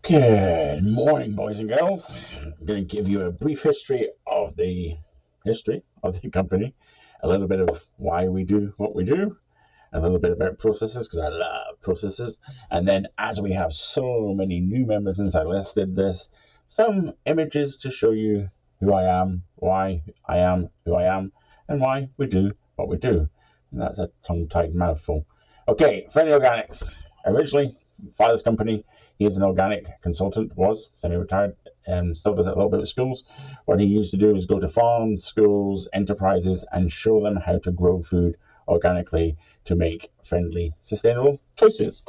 Good morning, boys and girls. I'm going to give you a brief history of the company, a little bit of why we do what we do, a little bit about processes because I love processes, and then as we have so many new members since I listed this, some images to show you who I am, why I am who I am, and why we do what we do. And that's a tongue-tied mouthful. Okay, Friendly Organics. Originally, father's company. He is an organic consultant, was semi-retired, and still does it a little bit with schools. What he used to do is go to farms, schools, enterprises, and show them how to grow food organically to make friendly, sustainable choices.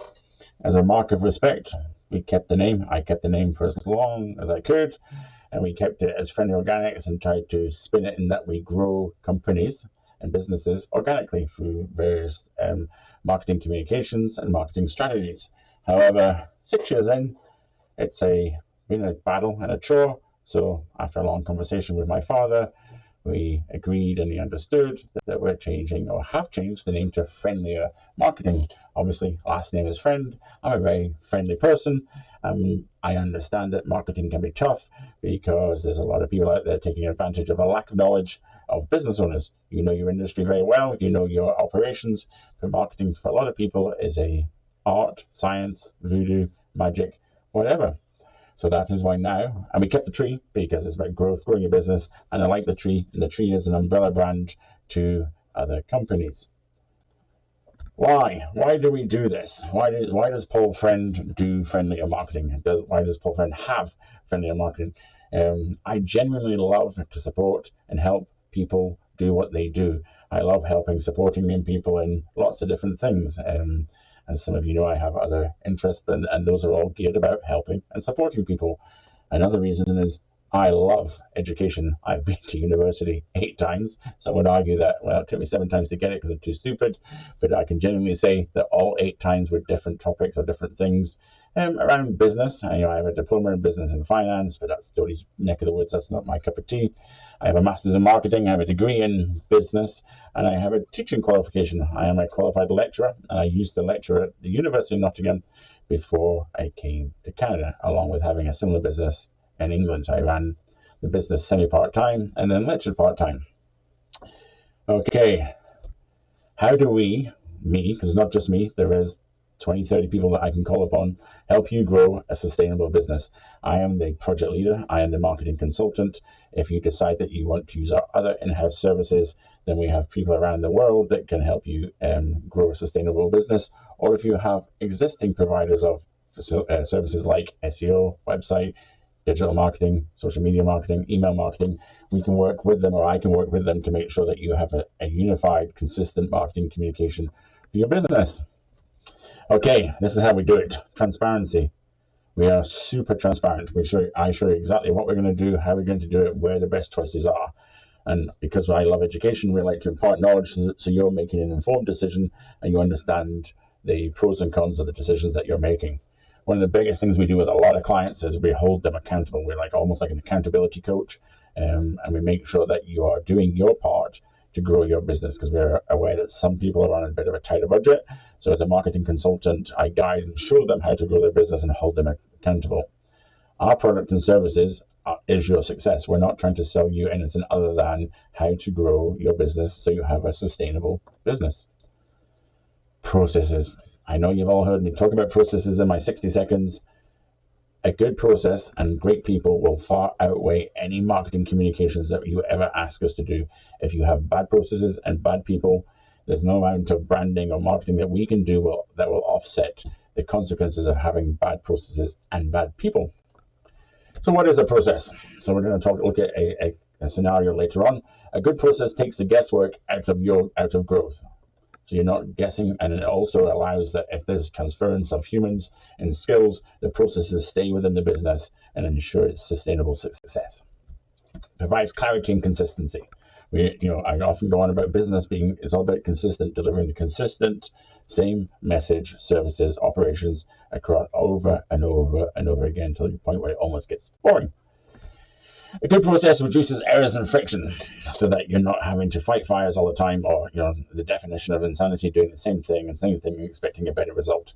As a mark of respect, we kept the name. I kept the name for as long as I could, and we kept it as Friendly Organics and tried to spin it in that we grow companies and businesses organically through various marketing communications and marketing strategies. However, 6 years in, it's been a battle and a chore. So after a long conversation with my father, we agreed and he understood that we're changing or have changed the name to Friendlier Marketing. Obviously, last name is Friend. I'm a very friendly person. I understand that marketing can be tough because there's a lot of people out there taking advantage of a lack of knowledge of business owners. You know your industry very well. You know your operations. But marketing for a lot of people is a art, science, voodoo, magic, whatever. So that is why now, and we kept the tree because it's about growth, growing your business, and I like the tree, and the tree is an umbrella brand to other companies. Why? Why do we do this? Why does Paul Friend do friendlier marketing? Why does Paul Friend have friendlier marketing? I genuinely love to support and help people do what they do. I love supporting people in lots of different things. As some of you know, I have other interests, and those are all geared about helping and supporting people. Another reason is I love education. I've been to university 8 times. Some would argue that, well, it took me 7 times to get it because I'm too stupid. But I can genuinely say that all 8 times were different topics or different things around business. I have a diploma in business and finance, but that's Doty's neck of the woods. That's not my cup of tea. I have a master's in marketing. I have a degree in business, and I have a teaching qualification. I am a qualified lecturer, and I used to lecture at the University of Nottingham before I came to Canada, along with having a similar business in England. I ran the business semi-part-time and then lectured part-time. Okay, how do me, because not just me, there is 20, 30 people that I can call upon, help you grow a sustainable business. I am the project leader. I am the marketing consultant. If you decide that you want to use our other in-house services, then we have people around the world that can help you grow a sustainable business. Or if you have existing providers of services like SEO, website, digital marketing, social media marketing, email marketing, we can work with them, or I can work with them to make sure that you have a unified, consistent marketing communication for your business. Okay, this is how we do it. Transparency. We are super transparent. I show you exactly what we're going to do, how we're going to do it, where the best choices are. And because I love education, we like to impart knowledge so you're making an informed decision and you understand the pros and cons of the decisions that you're making. One of the biggest things we do with a lot of clients is we hold them accountable. We're almost like an accountability coach, and we make sure that you are doing your part to grow your business, because we're aware that some people are on a bit of a tighter budget. So as a marketing consultant, I guide and show them how to grow their business and hold them accountable. Our product and services is your success. We're not trying to sell you anything other than how to grow your business so you have a sustainable business. Processes. I know you've all heard me talk about processes in my 60 seconds. A good process and great people will far outweigh any marketing communications that you ever ask us to do. If you have bad processes and bad people, there's no amount of branding or marketing that we can do that will offset the consequences of having bad processes and bad people. So what is a process? So we're going to look at a scenario later on. A good process takes the guesswork out of growth. So you're not guessing, and it also allows that if there's transference of humans and skills, the processes stay within the business and ensure its sustainable success. It provides clarity and consistency. I often go on about business it's all about delivering the consistent same message, services, operations across over and over and over again until the point where it almost gets boring. A good process reduces errors and friction so that you're not having to fight fires all the time, or the definition of insanity, doing the same thing and expecting a better result.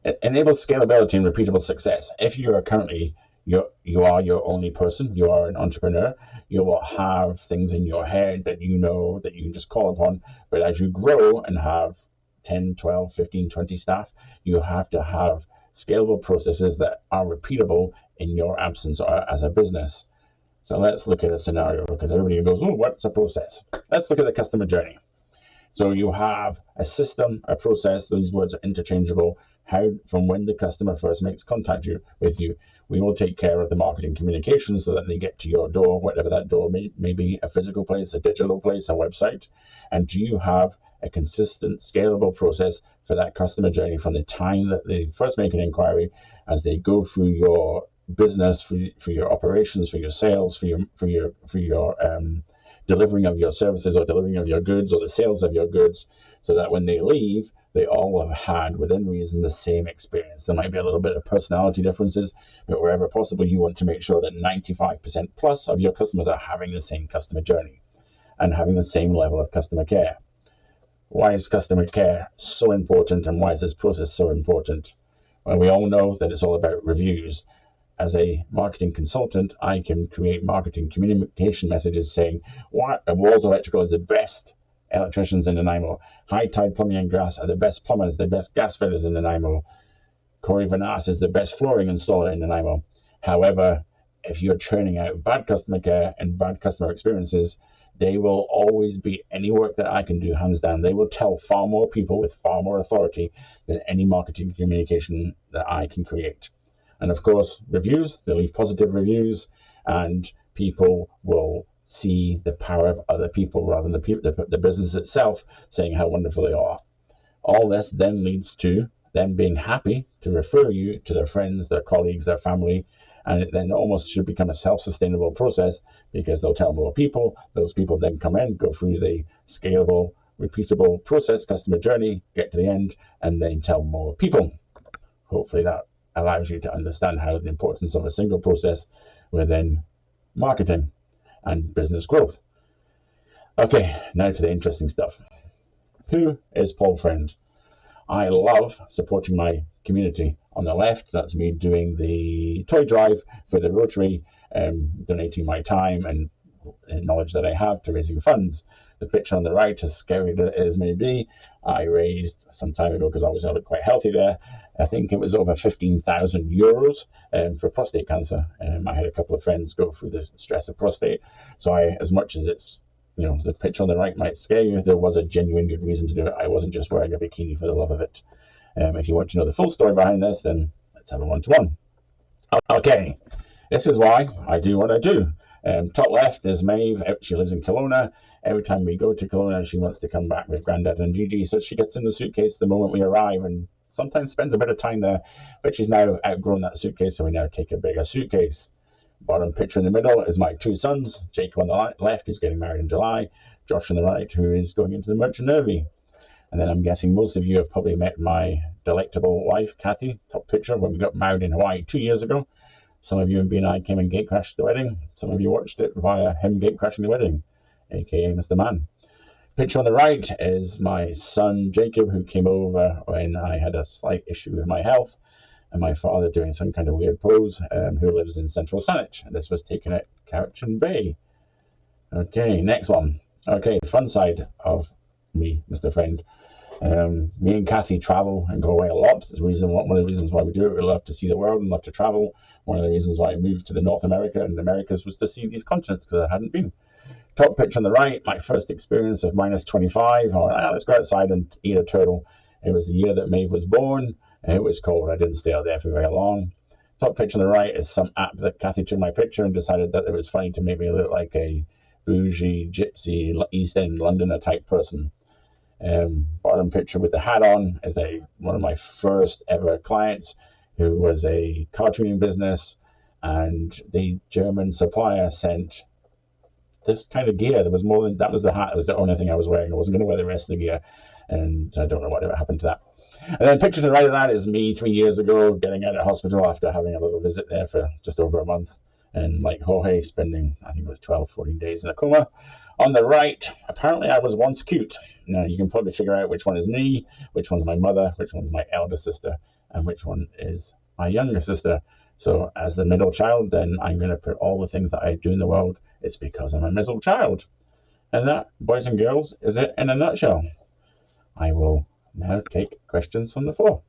It enables scalability and repeatable success. If you are currently you are your only person, you are an entrepreneur, you will have things in your head that you know that you can just call upon. But as you grow and have 10, 12, 15, 20 staff, you have to have scalable processes that are repeatable in your absence or as a business. So let's look at a scenario, because everybody goes, oh, what's a process? Let's look at the customer journey. So you have a system, a process, these words are interchangeable. How, from when the customer first makes contact with you, we will take care of the marketing communications so that they get to your door, whatever that door may be, a physical place, a digital place, a website. And do you have a consistent, scalable process for that customer journey from the time that they first make an inquiry, as they go through your business, for your operations, for your sales, for your delivering of your services or delivering of your goods or the sales of your goods, so that when they leave, they all have had, within reason, the same experience. There might be a little bit of personality differences, but wherever possible, you want to make sure that 95% plus of your customers are having the same customer journey and having the same level of customer care. Why is customer care so important, and why is this process so important? Well, we all know that it's all about reviews. As a marketing consultant, I can create marketing communication messages saying Walls Electrical is the best electricians in Nanaimo. High Tide Plumbing and Gas are the best plumbers, the best gas fitters in Nanaimo. Corey Vanas is the best flooring installer in Nanaimo. However, if you're churning out bad customer care and bad customer experiences, they will always beat any work that I can do, hands down. They will tell far more people with far more authority than any marketing communication that I can create. And of course, reviews, they leave positive reviews, and people will see the power of other people rather than the business itself saying how wonderful they are. All this then leads to them being happy to refer you to their friends, their colleagues, their family, and it then almost should become a self-sustainable process, because they'll tell more people. Those people then come in, go through the scalable, repeatable process, customer journey, get to the end, and then tell more people. Hopefully that allows you to understand how the importance of a single process within marketing and business growth. Okay, now to the interesting stuff. Who is Paul Friend? I love supporting my community. On the left, that's me doing the toy drive for the Rotary, donating my time and knowledge that I have to raising funds. The picture on the right, as scary as may be, I raised some time ago, because obviously I look quite healthy there. I think it was over 15,000 euros for prostate cancer. I had a couple of friends go through the stress of prostate. So as much as it's, the picture on the right might scare you, there was a genuine good reason to do it. I wasn't just wearing a bikini for the love of it. If you want to know the full story behind this, then let's have a one-to-one. Okay, this is why I do what I do. Top left is Maeve. She lives in Kelowna. Every time we go to Kelowna, she wants to come back with Grandad and Gigi, so she gets in the suitcase the moment we arrive, and sometimes spends a bit of time there, but she's now outgrown that suitcase, so we now take a bigger suitcase. Bottom picture in the middle is my two sons, Jacob on the left, who's getting married in July, Josh on the right, who is going into the Merchant Navy. And then I'm guessing most of you have probably met my delectable wife, Kathy, top picture, when we got married in Hawaii 2 years ago. Some of you and I came and gate crashed the wedding. Some of you watched it via him gate crashing the wedding, aka Mr. Man. Picture on the right is my son, Jacob, who came over when I had a slight issue with my health, and my father doing some kind of weird pose, who lives in Central Saanich. And this was taken at Cowichan Bay. Okay, next one. Okay, fun side of me, Mr. Friend. Me and Kathy travel and go away a lot. It's one of the reasons why we do it. We love to see the world and love to travel. One of the reasons why I moved to the North America and the Americas was to see these continents, because I hadn't been. Top picture on the right, my first experience of minus 25. Let's go outside and eat a turtle. It was the year that Maeve was born. It was cold. I didn't stay out there for very long. Top picture on the right is some app that Kathy took my picture and decided that it was funny to make me look like a bougie, gypsy, East End Londoner type person. Bottom picture with the hat on is one of my first ever clients, who was a car tuning business, and the German supplier sent this kind of gear. There was more than that. Was the hat. It was the only thing I was wearing. I wasn't going to wear the rest of the gear, and I don't know whatever happened to that. And then picture to the right of that is me 3 years ago getting out of hospital after having a little visit there for just over a month, and like Jorge spending, I think it was 12, 14 days in a coma. On the right, apparently I was once cute. Now you can probably figure out which one is me, which one's my mother, which one's my elder sister, and which one is my younger sister. So as the middle child, then I'm going to put all the things that I do in the world, it's because I'm a middle child. And that, boys and girls, is it in a nutshell. I will now take questions from the floor.